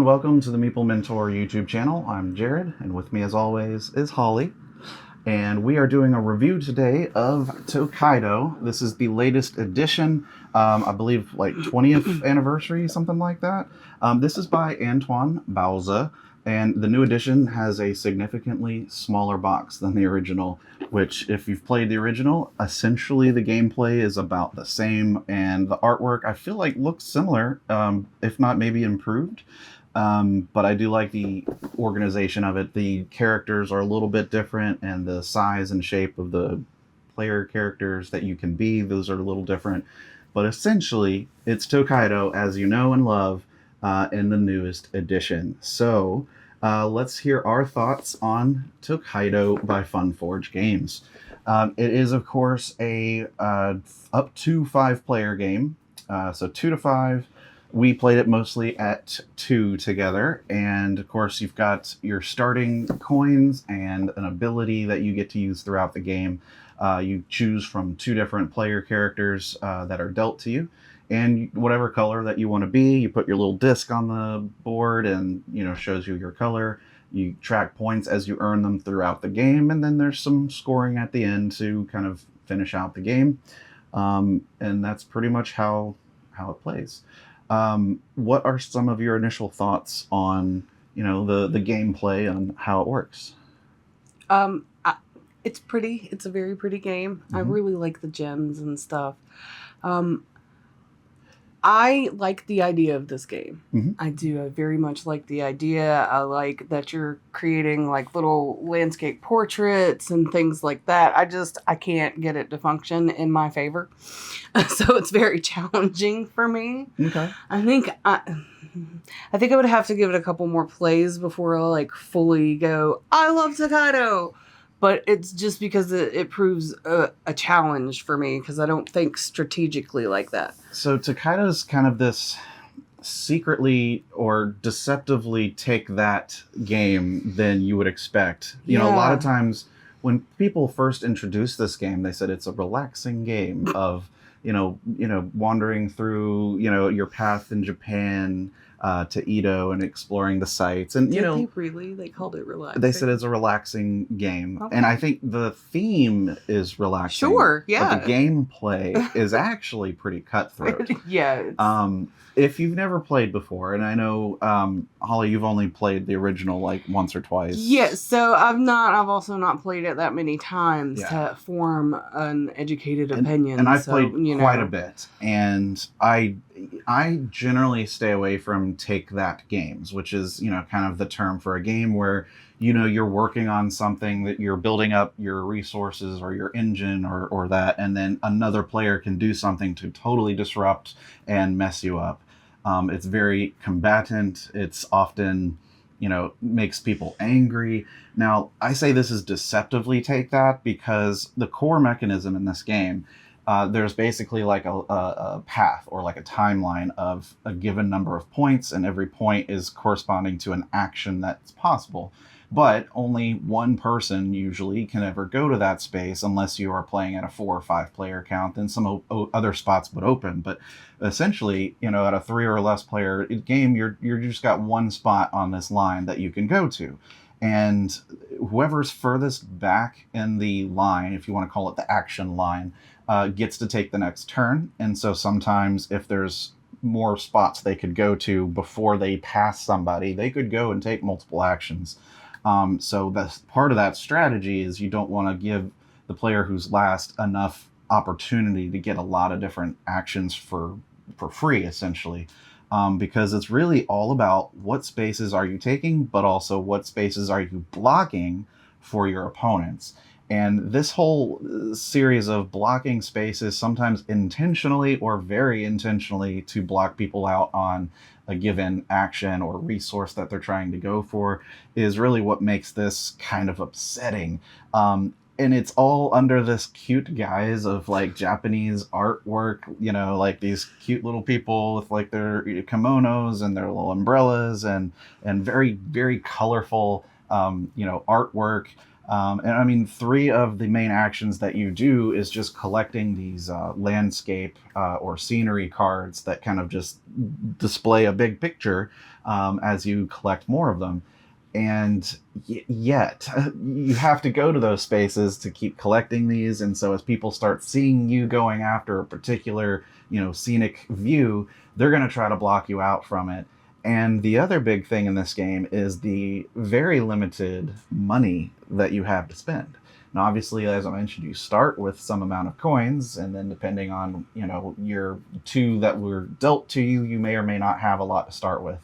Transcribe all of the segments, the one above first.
and welcome to the Meeple Mentor YouTube channel. I'm Jared, and with me as always is Holly. And we are doing a review today of Tokaido. This is the latest edition, I believe like 20th anniversary, something like that. This is by Antoine Bauza, and the new edition has a significantly smaller box than the original, which if you've played the original, essentially the gameplay is about the same, and the artwork I feel like looks similar, if not maybe improved. But I do like the organization of it. The characters are a little bit different, and the size and shape of the player characters that you can be, those are a little different. But essentially, it's Tokaido as you know and love in the newest edition. So let's hear our thoughts on Tokaido by Funforge Games. It is, of course, a up to 5-player game, so 2 to 5. We played it mostly at 2 together, and of course you've got your starting coins and an ability that you get to use throughout the game. You choose from 2 different player characters that are dealt to you, and whatever color that you want to be, you put your little disc on the board and shows you your color. You track points as you earn them throughout the game, and then there's some scoring at the end to kind of finish out the game. And that's pretty much how it plays. What are some of your initial thoughts on, the gameplay and how it works? It's pretty. It's a very pretty game. Mm-hmm. I really like the gems and stuff. I like the idea of this game. Mm-hmm. I do. I very much like the idea. I like that you're creating like little landscape portraits and things like that. I can't get it to function in my favor. So it's very challenging for me. Okay. I think I would have to give it a couple more plays before I like fully go, I love Tokaido. But it's just because it proves a challenge for me, because I don't think strategically like that. So Tokaido is kind of this secretly or deceptively take that game than you would expect. A lot of times when people first introduced this game, they said it's a relaxing game of wandering through your path in Japan to Edo and exploring the sites, and They called it relaxing. They said it's a relaxing game, okay. And I think the theme is relaxing. Sure, yeah. But the gameplay is actually pretty cutthroat. Yeah. If you've never played before, and I know Holly, you've only played the original like once or twice. Yes, so I've also not played it that many times to form an educated opinion. And I've played quite a bit, and I generally stay away from take that games, which is kind of the term for a game where you're working on something that you're building up your resources or your engine or that, and then another player can do something to totally disrupt and mess you up. It's very combatant. It's often makes people angry. Now, I say this is deceptively take that because the core mechanism in this game, there's basically like a path or like a timeline of a given number of points, and every point is corresponding to an action that's possible. But only one person usually can ever go to that space unless you are playing at a 4 or 5 player count. Then some other spots would open. But essentially, at a 3 or less player game, you're just got one spot on this line that you can go to. And whoever's furthest back in the line, if you want to call it the action line, gets to take the next turn. And so sometimes if there's more spots they could go to before they pass somebody, they could go and take multiple actions. So that's part of that strategy is you don't want to give the player who's last enough opportunity to get a lot of different actions for free, essentially. Because it's really all about what spaces are you taking, but also what spaces are you blocking for your opponents. And this whole series of blocking spaces, sometimes intentionally or very intentionally to block people out on a given action or resource that they're trying to go for, is really what makes this kind of upsetting. And it's all under this cute guise of like Japanese artwork, like these cute little people with like their kimonos and their little umbrellas and very, very colorful, artwork. And I mean, three of the main actions that you do is just collecting these landscape or scenery cards that kind of just display a big picture as you collect more of them. And yet, you have to go to those spaces to keep collecting these. And so, as people start seeing you going after a particular, scenic view, they're going to try to block you out from it. And the other big thing in this game is the very limited money that you have to spend. Now, obviously, as I mentioned, you start with some amount of coins, and then depending on, your two that were dealt to you, you may or may not have a lot to start with.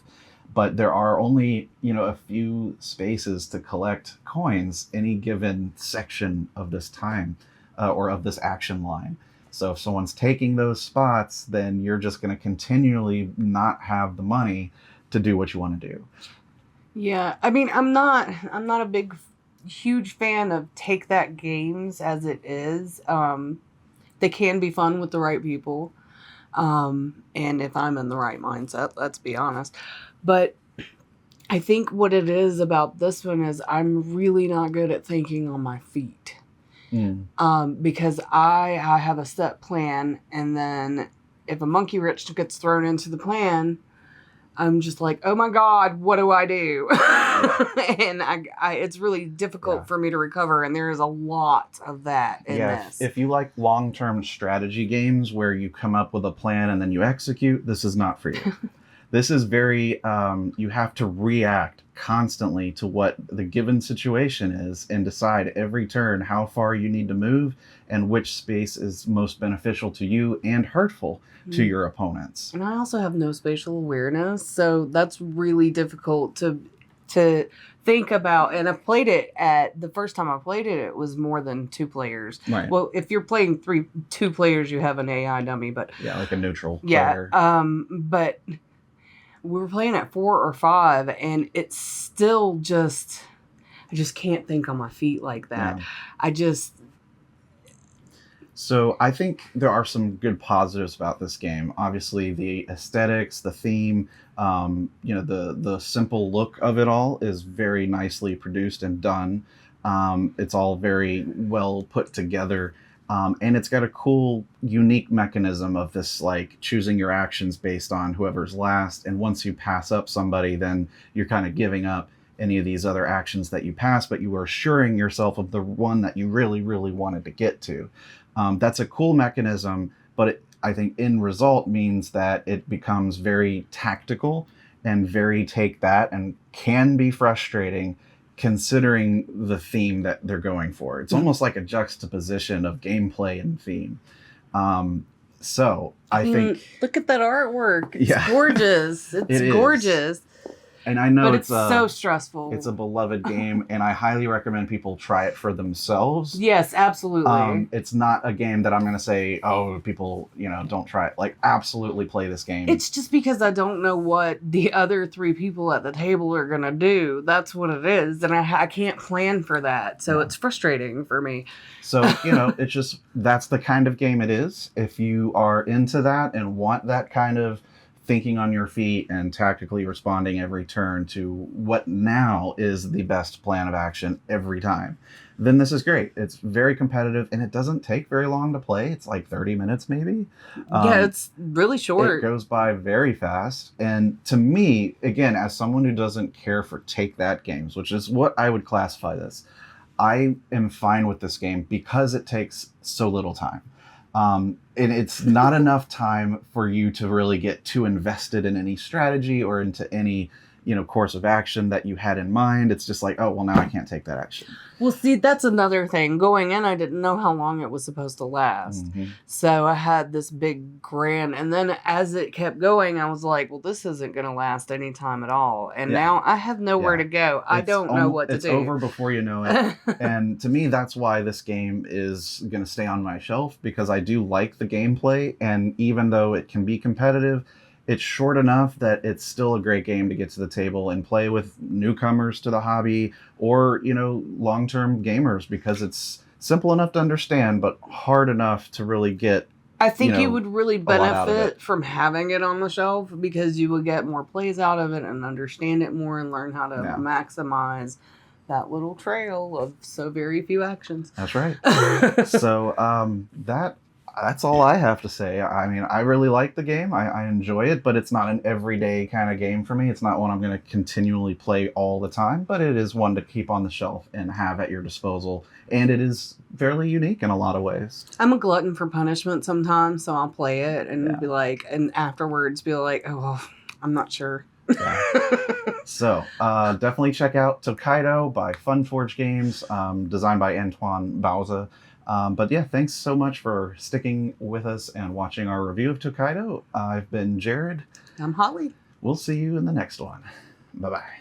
But there are only, a few spaces to collect coins any given section of this time or of this action line. So if someone's taking those spots, then you're just going to continually not have the money to do what you want to do. Yeah, I mean, I'm not a huge fan of take that games as it is. They can be fun with the right people. And if I'm in the right mindset, let's be honest. But I think what it is about this one is I'm really not good at thinking on my feet. Because I have a set plan, and then if a monkey wrench gets thrown into the plan, I'm just like, oh my God, what do I do? And it's really difficult for me to recover, and there is a lot of that in this. If you like long-term strategy games where you come up with a plan and then you execute, this is not for you. This is very, you have to react constantly to what the given situation is and decide every turn how far you need to move and which space is most beneficial to you and hurtful to your opponents. And I also have no spatial awareness, so that's really difficult to think about. And I've played it the first time I played it, it was more than 2 players. Right. Well, if you're playing 2 players, you have an AI dummy, but yeah, like a neutral player. But we were playing at 4 or 5, and it's still just, I just can't think on my feet like that. Yeah. So I think there are some good positives about this game. Obviously, the aesthetics, the theme, the simple look of it all is very nicely produced and done. It's all very well put together. And it's got a cool, unique mechanism of this, like, choosing your actions based on whoever's last. And once you pass up somebody, then you're kind of giving up any of these other actions that you pass, but you are assuring yourself of the one that you really, really wanted to get to. That's a cool mechanism, but I think end result means that it becomes very tactical and very take that, and can be frustrating considering the theme that they're going for. It's almost like a juxtaposition of gameplay and theme. So I think... Look at that artwork. It's gorgeous. It's gorgeous. And I know it's so stressful. It's a beloved game, and I highly recommend people try it for themselves. Yes, absolutely. It's not a game that I'm going to say, oh, people, don't try it. Like, absolutely play this game. It's just because I don't know what the other 3 people at the table are going to do. That's what it is, and I can't plan for that, so it's frustrating for me. So, it's just, that's the kind of game it is. If you are into that and want that kind of thinking on your feet and tactically responding every turn to what now is the best plan of action every time, then this is great. It's very competitive, and it doesn't take very long to play. It's like 30 minutes maybe. It's really short. It goes by very fast. And to me, again, as someone who doesn't care for take that games, which is what I would classify this, I am fine with this game because it takes so little time. And it's not enough time for you to really get too invested in any strategy or into any, course of action that you had in mind. It's just like, oh, well, now I can't take that action. Well, see, that's another thing. Going in, I didn't know how long it was supposed to last. Mm-hmm. So I had this big grand, and then as it kept going, I was like, well, this isn't going to last any time at all. And now I have nowhere to go. I don't know what to do. It's over before you know it. And to me, that's why this game is going to stay on my shelf, because I do like the gameplay. And even though it can be competitive, it's short enough that it's still a great game to get to the table and play with newcomers to the hobby or, long-term gamers, because it's simple enough to understand, but hard enough to really get. I think you would really benefit from having it on the shelf, because you would get more plays out of it and understand it more and learn how to maximize that little trail of so very few actions. That's right. So that's all I have to say. I mean, I really like the game. I enjoy it, but it's not an everyday kind of game for me. It's not one I'm going to continually play all the time, but it is one to keep on the shelf and have at your disposal. And it is fairly unique in a lot of ways. I'm a glutton for punishment sometimes, so I'll play it and Yeah. be like, and afterwards be like, oh, well, I'm not sure. Yeah. So definitely check out Tokaido by Funforge Games, designed by Antoine Bauza. But yeah, thanks so much for sticking with us and watching our review of Tokaido. I've been Jared. I'm Holly. We'll see you in the next one. Bye-bye.